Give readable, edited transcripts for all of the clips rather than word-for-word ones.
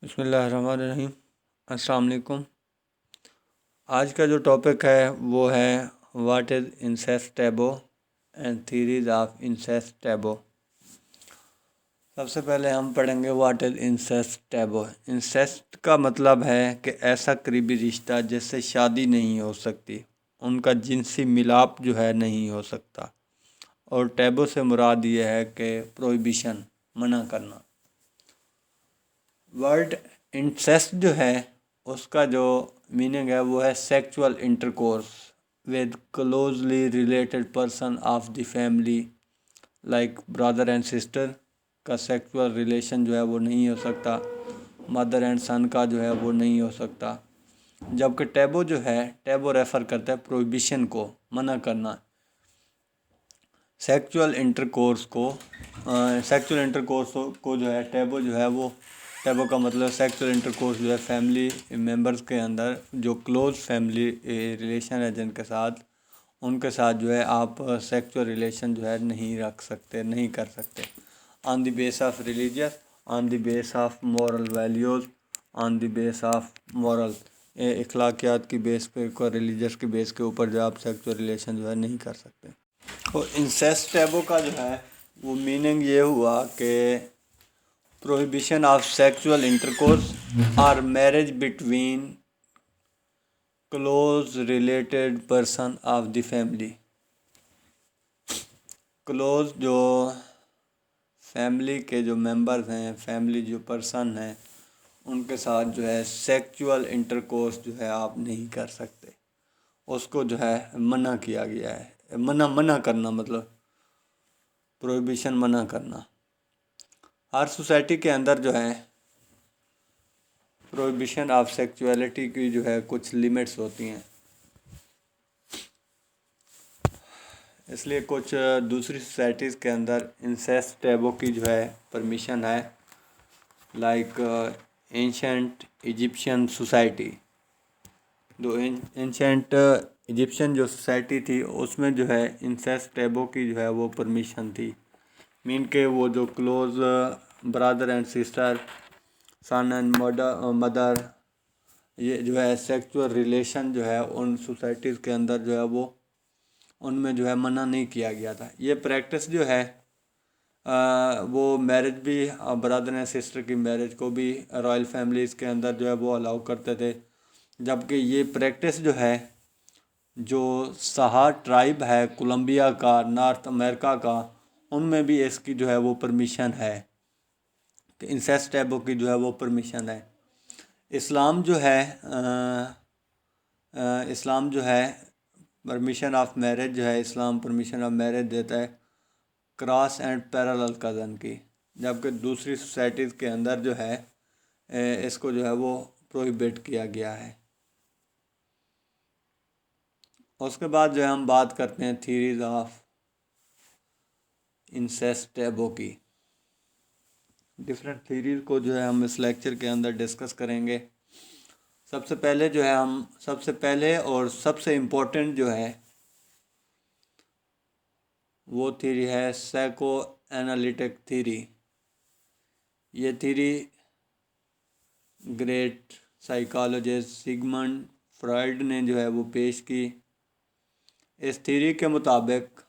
بسم اللہ الرحمن الرحیم۔ السلام علیکم۔ آج کا جو ٹاپک ہے وہ ہے what is incest taboo and theories of incest taboo. سب سے پہلے ہم پڑھیں گے what is incest taboo. Incest کا مطلب ہے کہ ایسا قریبی رشتہ جس سے شادی نہیں ہو سکتی، ان کا جنسی ملاپ جو ہے نہیں ہو سکتا، اور ٹیبو سے مراد یہ ہے کہ پروہیبیشن، منع کرنا۔ ورڈ انسیسٹ جو ہے اس کا جو میننگ ہے وہ ہے sexual intercourse with closely related person of the family, like Brother and sister کا سیکچول ریلیشن جو ہے وہ نہیں ہو سکتا، مدر اینڈ سن کا جو ہے وہ نہیں ہو سکتا۔ جبکہ ٹیبو جو ہے، ٹیبو ریفر کرتا ہے پروہیبیشن کو، منع کرنا۔ سیکچول انٹرکورس کو جو ہے ٹیبو جو ہے وہ، ٹیبو کا مطلب سیکچول انٹرکورس جو ہے فیملی ممبرز کے اندر جو کلوز فیملی ریلیشن ہے جن کے ساتھ، ان کے ساتھ جو ہے آپ سیکچول ریلیشن جو ہے نہیں رکھ سکتے، نہیں کر سکتے۔ On the base of religious, on the base of moral values, on the base of moral اخلاقیات کی بیس پہ، کوئی ریلیجیس کی بیس کے اوپر جو آپ سیکچول ریلیشن جو ہے نہیں کر سکتے۔ اور انسیسٹ ٹیبو کا جو ہے وہ میننگ یہ ہوا کہ prohibition of sexual intercourse or marriage between close related person of the family۔ Close جو فیملی کے جو ممبرز ہیں، فیملی جو پرسن ہیں، ان کے ساتھ جو ہے سیکچول انٹرکورس جو ہے آپ نہیں کر سکتے، اس کو جو ہے منع کیا گیا ہے۔ منع کرنا مطلب پروہیبیشن، منع کرنا۔ ہر سوسائٹی کے اندر جو ہے پروہیبیشن آف سیکچولیٹی کی جو ہے کچھ لیمٹس ہوتی ہیں، اس لیے کچھ دوسری سوسائٹیز کے اندر انسیسٹ ٹیبو کی جو ہے پرمیشن ہے، لائک اینشنٹ ایجپشین سوسائٹی۔ جو اینشنٹ ایجپشین جو سوسائٹی تھی اس میں جو ہے انسیسٹ ٹیبو کی جو ہے وہ پرمیشن تھی، مین کہ وہ جو close brother and sister, son and mother, یہ جو ہے سیکچول ریلیشن جو ہے ان سوسائٹیز کے اندر جو ہے وہ ان میں جو ہے منع نہیں کیا گیا تھا۔ یہ پریکٹس جو ہے وہ میرج بھی، برادر اینڈ سسٹر کی میرج کو بھی رائل فیملیز کے اندر جو ہے وہ الاؤ کرتے تھے، جبکہ یہ پریکٹس جو ہے جو سہا ٹرائب ہے کولمبیا کا، نارتھ امریکہ کا، ان میں بھی اس کی جو ہے وہ پرمیشن ہے کہ انسیسٹ ٹیبو کی جو ہے وہ پرمیشن ہے۔ اسلام جو ہے پرمیشن آف میرج جو ہے، اسلام پرمیشن آف میرج دیتا ہے کراس اینڈ پیرالل کزن کی، جبکہ دوسری سوسائٹیز کے اندر جو ہے اس کو جو ہے وہ پروہیبٹ کیا گیا ہے۔ اس کے بعد جو ہے ہم بات کرتے ہیں تھیریز آف انسیسٹ ٹیبو کی۔ ڈفرینٹ تھیریز کو جو ہے ہم اس لیکچر کے اندر ڈسکس کریں گے۔ سب سے پہلے اور سب سے امپورٹنٹ جو ہے وہ تھیری ہے سائیکو اینالیٹک تھیری۔ یہ theory great psychologist Sigmund Freud نے جو ہے وہ پیش کی۔ اس تھیری کے مطابق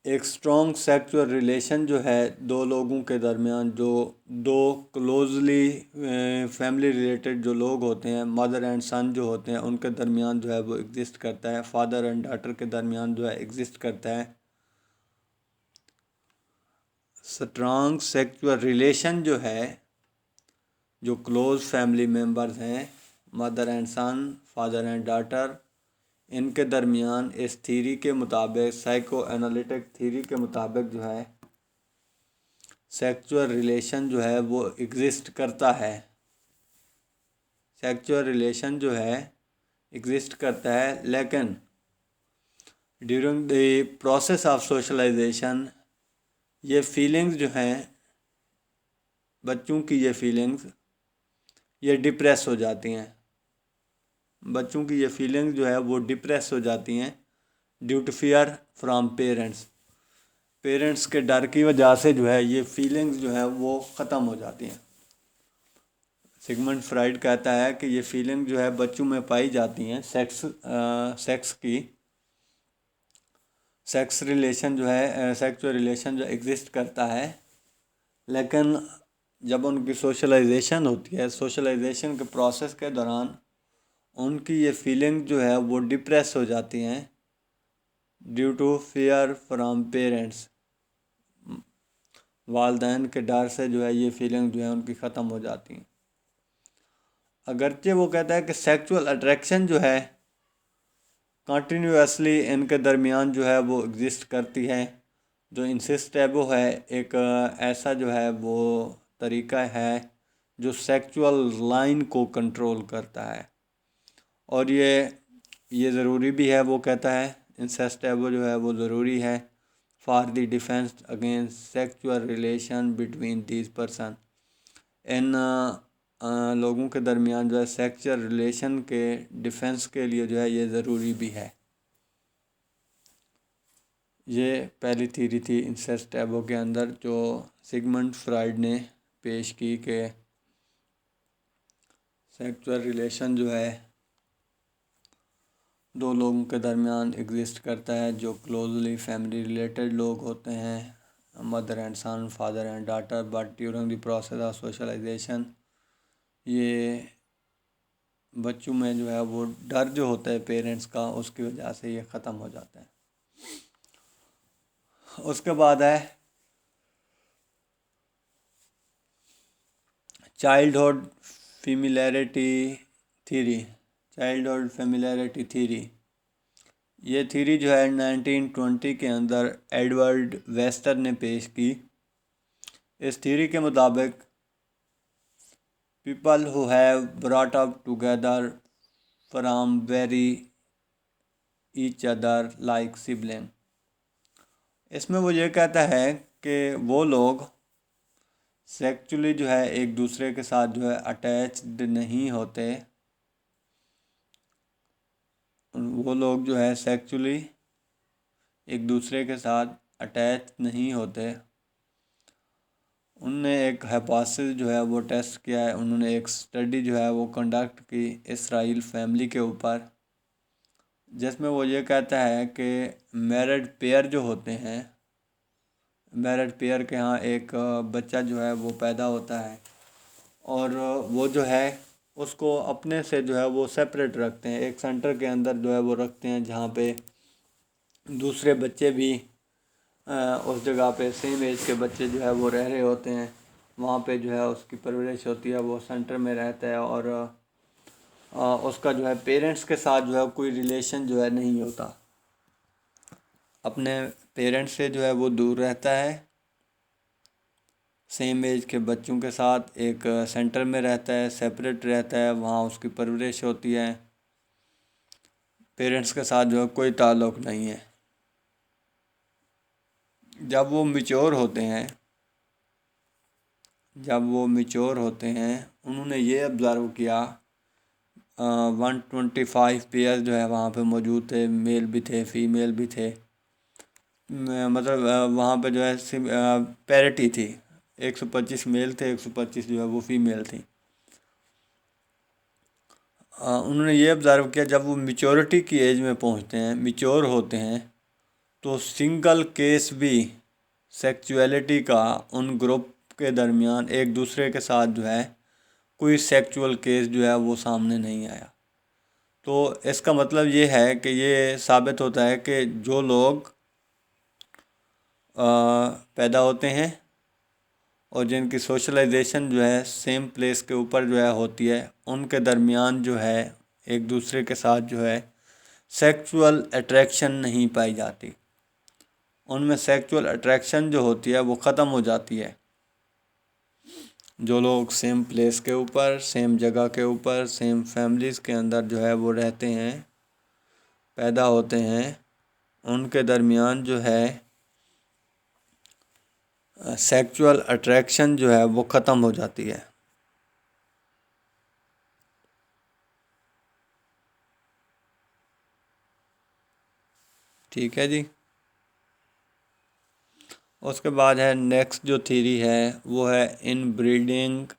ایک اسٹرانگ سیکچول ریلیشن جو ہے دو لوگوں کے درمیان، جو دو کلوزلی فیملی ریلیٹڈ جو لوگ ہوتے ہیں، مدر اینڈ سن جو ہوتے ہیں، ان کے درمیان جو ہے وہ ایگزسٹ کرتا ہے، فادر اینڈ ڈاٹر کے درمیان جو ہے ایگزسٹ کرتا ہے۔ اسٹرانگ سیکچول ریلیشن جو ہے، جو کلوز فیملی ممبرز ہیں، mother and son, father and daughter, ان کے درمیان اس تھیری کے مطابق، سائیکو انالیٹک تھیری کے مطابق جو ہے سیکچول ریلیشن جو ہے وہ ایگزسٹ کرتا ہے۔ سیکچول ریلیشن جو ہے ایگزسٹ کرتا ہے، لیکن during the process of socialisation یہ فیلنگز جو ہیں، بچوں کی یہ فیلنگز یہ ڈپریس ہو جاتی ہیں۔ بچوں کی یہ فیلنگز جو ہے وہ ڈپریس ہو جاتی ہیں due to fear from parents. Parents کے ڈر کی وجہ سے جو ہے یہ فیلنگز جو ہے وہ ختم ہو جاتی ہیں۔ سگمنڈ فرائڈ کہتا ہے کہ یہ فیلنگ جو ہے بچوں میں پائی جاتی ہیں سیکس ریلیشن جو ہے سیکچول ریلیشن جو ایگزسٹ کرتا ہے، لیکن جب ان کی سوشلائزیشن ہوتی ہے، سوشلائزیشن کے پروسیس کے دوران ان کی یہ فیلنگ جو ہے وہ ڈپریس ہو جاتی ہیں due to fear from parents. والدین کے ڈر سے جو ہے یہ فیلنگ جو ہے ان کی ختم ہو جاتی ہیں۔ اگرچہ وہ کہتا ہے کہ سیکچول اٹریکشن جو ہے کنٹینیوسلی ان کے درمیان جو ہے وہ ایگزسٹ کرتی ہے۔ جو انسسٹیبو ہے ایک ایسا جو ہے وہ طریقہ ہے جو سیکچول لائن کو کنٹرول کرتا ہے، اور یہ ضروری بھی ہے۔ وہ کہتا ہے انسسٹیبو جو ہے وہ ضروری ہے for the defence against sexual relation between these person. ان لوگوں کے درمیان جو ہے سیکچول ریلیشن کے ڈیفینس کے لیے جو ہے یہ ضروری بھی ہے۔ یہ پہلی تھیوری تھی انسسٹیبو کے اندر جو سگمنڈ فرائڈ نے پیش کی کہ سیکچول ریلیشن جو ہے دو لوگوں کے درمیان ایگزسٹ کرتا ہے جو کلوزلی فیملی ریلیٹڈ لوگ ہوتے ہیں، mother and son, father and daughter, but during the process of socialisation یہ بچوں میں جو ہے وہ ڈر جو ہوتا ہے پیرنٹس کا، اس کی وجہ سے یہ ختم ہو جاتا ہے۔ اس کے بعد ہے چائلڈہڈ فیملیرٹی تھیوری۔ یہ تھیوری جو ہے 1920 کے اندر ایڈورڈ ویسٹر نے پیش کی۔ اس تھیوری کے مطابق people who have brought up together from very each other like sibling. اس میں وہ یہ کہتا ہے کہ وہ لوگ سیکچولی جو ہے ایک دوسرے کے ساتھ جو ہے اٹیچڈ نہیں ہوتے، وہ لوگ جو ہے سیکچولی ایک دوسرے کے ساتھ اٹیچ نہیں ہوتے۔ ان نے ایک ہائپوتھیسس جو ہے وہ ٹیسٹ کیا ہے، انہوں نے ایک اسٹڈی جو ہے وہ کنڈکٹ کی اسرائیل فیملی کے اوپر، جس میں وہ یہ کہتا ہے کہ میرڈ پیئر جو ہوتے ہیں، میرڈ پیئر کے ہاں ایک بچہ جو ہے وہ پیدا ہوتا ہے، اور وہ جو ہے اس کو اپنے سے جو ہے وہ سیپریٹ رکھتے ہیں، ایک سینٹر کے اندر جو ہے وہ رکھتے ہیں جہاں پہ دوسرے بچے بھی اس جگہ پہ سیم ایج کے بچے جو ہے وہ رہ رہے ہوتے ہیں، وہاں پہ جو ہے اس کی پرورش ہوتی ہے، وہ سینٹر میں رہتا ہے، اور اس کا جو ہے پیرنٹس کے ساتھ جو ہے کوئی ریلیشن جو ہے نہیں ہوتا، اپنے پیرنٹس سے جو ہے وہ دور رہتا ہے، سیم ایج کے بچوں کے ساتھ ایک سینٹر میں رہتا ہے، سیپریٹ رہتا ہے، وہاں اس کی پرورش ہوتی ہے، پیرنٹس کے ساتھ جو ہے کوئی تعلق نہیں ہے۔ جب وہ میچور ہوتے ہیں انہوں نے یہ آبزرو کیا 125 پیئر جو ہے وہاں پہ موجود تھے، میل بھی تھے فیمیل بھی تھے، مطلب وہاں پہ جو ہے پیرٹی تھی، 125 میل تھے، 125 جو ہے وہ فیمیل تھیں۔ انہوں نے یہ آبزرو کیا جب وہ میچورٹی کی ایج میں پہنچتے ہیں، میچور ہوتے ہیں، تو سنگل کیس بھی سیکچولیٹی کا ان گروپ کے درمیان ایک دوسرے کے ساتھ جو ہے کوئی سیکچول کیس جو ہے وہ سامنے نہیں آیا۔ تو اس کا مطلب یہ ہے کہ یہ ثابت ہوتا ہے کہ جو لوگ پیدا ہوتے ہیں اور جن کی سوشلائزیشن جو ہے سیم پلیس کے اوپر جو ہے ہوتی ہے، ان کے درمیان جو ہے ایک دوسرے کے ساتھ جو ہے سیکچول اٹریکشن نہیں پائی جاتی، ان میں سیکچول اٹریکشن جو ہوتی ہے وہ ختم ہو جاتی ہے۔ جو لوگ سیم پلیس کے اوپر، سیم جگہ کے اوپر، سیم فیملیز کے اندر جو ہے وہ رہتے ہیں، پیدا ہوتے ہیں، ان کے درمیان جو ہے سیکچول اٹریکشن جو ہے وہ ختم ہو جاتی ہے۔ ٹھیک ہے جی۔ اس کے بعد ہے نیکسٹ جو تھیری ہے وہ ہے inbreeding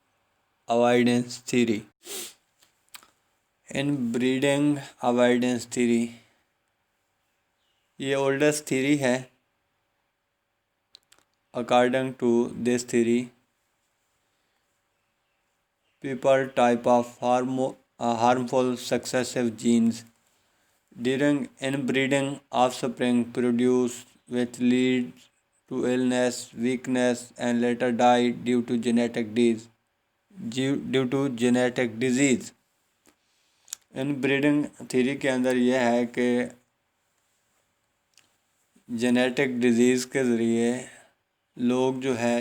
avoidance theory. Inbreeding avoidance theory یہ اولڈسٹ تھیری ہے. According to this theory people type of harmful successive genes during inbreeding offspring produce which leads to illness, weakness and later die due to genetic disease. inbreeding theory کے اندر یہ ہے کہ genetic disease کے ذریعے لوگ جو ہے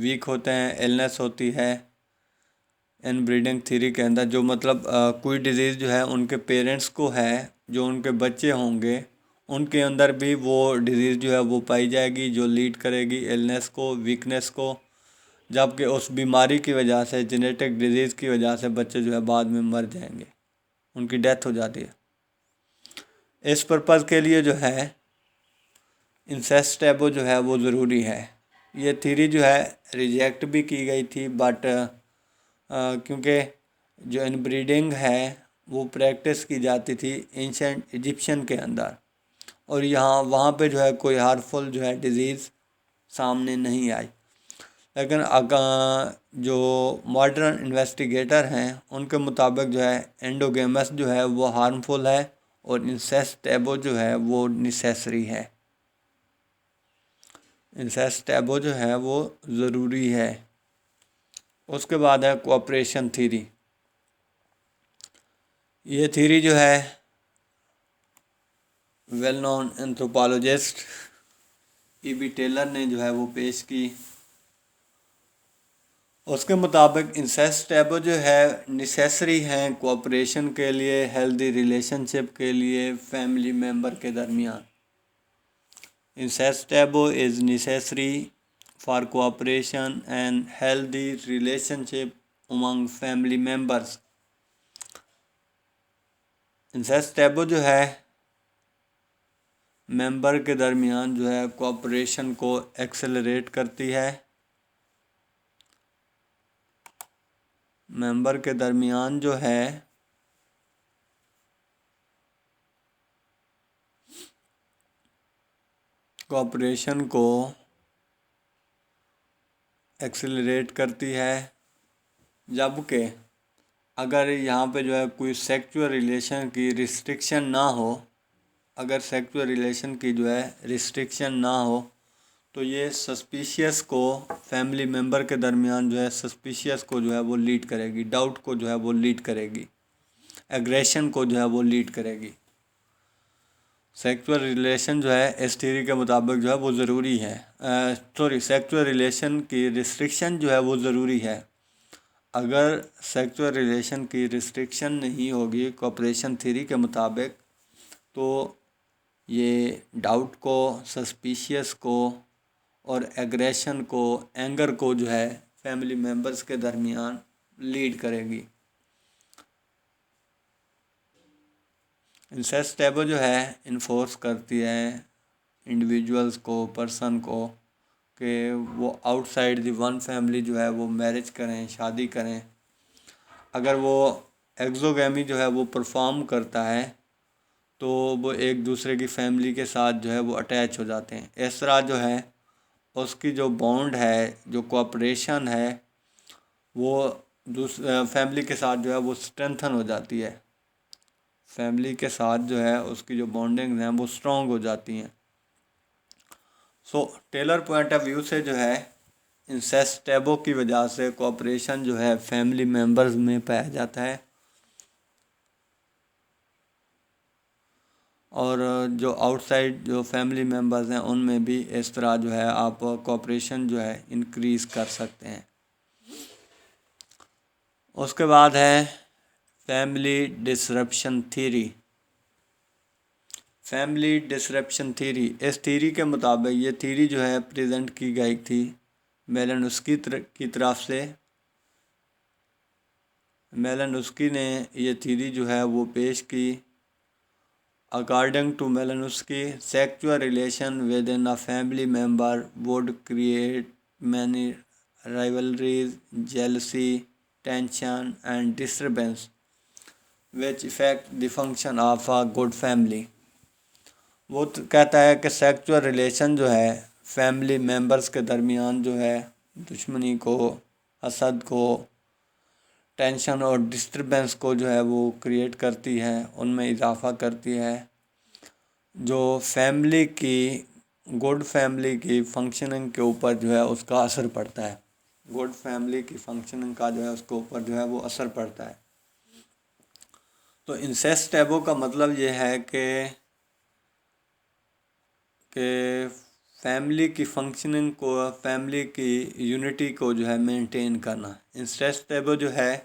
ویک ہوتے ہیں، ایلنس ہوتی ہے. ان بریڈنگ تھیری کے اندر جو مطلب کوئی ڈیزیز جو ہے ان کے پیرنٹس کو ہے، جو ان کے بچے ہوں گے ان کے اندر بھی وہ ڈیزیز جو ہے وہ پائی جائے گی، جو لیڈ کرے گی ایلنس کو، ویکنیس کو، جبکہ اس بیماری کی وجہ سے، جینیٹک ڈیزیز کی وجہ سے بچے جو ہے بعد میں مر جائیں گے، ان کی ڈیتھ ہو جاتی ہے. اس پرپز کے لیے جو ہے انسیسٹ ٹیبو جو ہے وہ ضروری ہے. یہ تھیری جو ہے ریجیکٹ بھی کی گئی تھی، بٹ کیونکہ جو ان بریڈنگ ہے وہ پریکٹس کی جاتی تھی اینشنٹ ایجپشن کے اندر، اور وہاں پہ جو ہے کوئی ہارمفل جو ہے ڈیزیز سامنے نہیں آئی. لیکن جو ماڈرن انویسٹیگیٹر ہیں ان کے مطابق جو ہے اینڈوگیمس جو ہے وہ ہارمفل ہے اور انسیسٹ ٹیبو جو ہے وہ نیسیسری ہے. انسیسٹ ٹیبو جو ہے وہ ضروری ہے. اس کے بعد ہے کوآپریشن تھیری. یہ تھیری جو ہے ویل نون اینتھروپولوجسٹ ای.بی. ٹیلر نے جو ہے وہ پیش کی. اس کے مطابق انسیسٹ ٹیبو جو ہے نیسیسری ہیں کوآپریشن کے لیے، ہیلدی ریلیشن شپ کے لیے فیملی ممبر کے درمیان. Incest taboo is necessary for cooperation and healthy relationship among family members. Incest taboo جو ہے ممبر کے درمیان جو ہے کوآپریشن کو ایکسلریٹ کرتی ہے. ممبر کے درمیان جو ہے کوآپریشن کو ایکسلریٹ کرتی ہے، جبکہ اگر یہاں پہ جو ہے کوئی سیکچول ریلیشن کی ریسٹرکشن نہ ہو، اگر سیکچول ریلیشن کی جو ہے ریسٹرکشن نہ ہو تو یہ سسپیشیس کو فیملی ممبر کے درمیان جو ہے سسپیشیس کو جو ہے وہ لیڈ کرے گی، ڈاؤٹ کو جو ہے وہ لیڈ کرے گی، ایگریشن کو جو ہے وہ لیڈ کرے گی. سیکچول ریلیشن جو ہے اس تھیوری کے مطابق جو ہے وہ ضروری ہے. سیکچول ریلیشن کی ریسٹرکشن جو ہے وہ ضروری ہے. اگر سیکچول ریلیشن کی ریسٹرکشن نہیں ہوگی کوآپریشن تھیوری کے مطابق تو یہ ڈاؤٹ کو، سسپیشیس کو اور ایگریشن کو، اینگر کو جو ہے فیملی ممبرس کے درمیان لیڈ کرے گی. انسیسٹ ٹیبو جو ہے انفورس کرتی ہے انڈیویجولز کو، پرسن کو، کہ وہ out side the one family جو ہے وہ میرج کریں، شادی کریں. اگر وہ ایگزوگیمی جو ہے وہ پرفارم کرتا ہے تو وہ ایک دوسرے کی فیملی کے ساتھ جو ہے وہ اٹیچ ہو جاتے ہیں. اس طرح جو ہے اس کی جو بانڈ ہے، جو کوآپریشن ہے، وہ فیملی کے ساتھ جو ہے وہ اسٹرینتھن ہو جاتی ہے. فیملی کے ساتھ جو ہے اس کی جو بانڈنگ ہیں وہ اسٹرانگ ہو جاتی ہیں. ٹیلر پوائنٹ آف ویو سے جو ہے انسیسٹ ٹیبو کی وجہ سے کوآپریشن جو ہے فیملی ممبرز میں پایا جاتا ہے، اور جو آؤٹ سائڈ جو فیملی ممبرز ہیں ان میں بھی اس طرح جو ہے آپ کوآپریشن جو ہے انکریز کر سکتے ہیں. اس کے بعد ہے family disruption theory. Family disruption theory, اس تھیری کے مطابق یہ تھیری جو ہے پریزنٹ کی گئی تھی میلانوسکی کی طرف سے. میلانوسکی نے یہ تھیری جو ہے وہ پیش کی According to Malinowski, sexual relation within a family member would create many rivalries, jealousy, tension, and disturbance, which affect the function of a good family. وہ کہتا ہے کہ سیکچول ریلیشن جو ہے فیملی ممبرس کے درمیان جو ہے دشمنی کو، حسد کو، ٹینشن اور ڈسٹربنس کو جو ہے وہ کریٹ کرتی ہے، ان میں اضافہ کرتی ہے، جو فیملی کی گڈ فیملی کی فنکشننگ کے اوپر جو ہے اس کا اثر پڑتا ہے، گڈ فیملی کی فنکشننگ کا جو ہے اس کے اوپر جو ہے وہ اثر پڑتا ہے۔ تو انسیسٹ ٹیبو کا مطلب یہ ہے کہ فیملی کی فنکشننگ کو، فیملی کی یونٹی کو جو ہے مینٹین کرنا۔ انسیسٹ ٹیبو جو ہے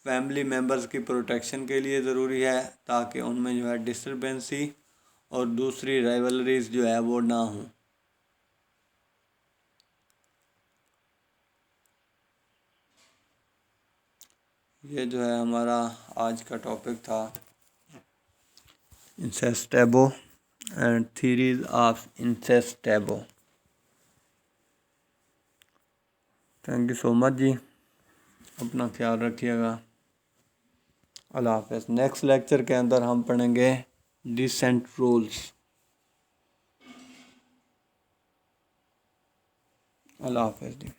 فیملی ممبرس کی پروٹیکشن کے لیے ضروری ہے تاکہ ان میں جو ہے ڈسٹربنسی اور دوسری رائیولریز جو ہے وہ نہ ہوں۔ یہ جو ہے ہمارا آج کا ٹاپک تھا، incest taboo and theories of incest taboo. Thank you so much جی، اپنا خیال رکھیے گا، اللہ حافظ۔ نیکسٹ لیکچر کے اندر ہم پڑھیں گے ڈیسنٹ رولز۔ اللہ حافظ جی۔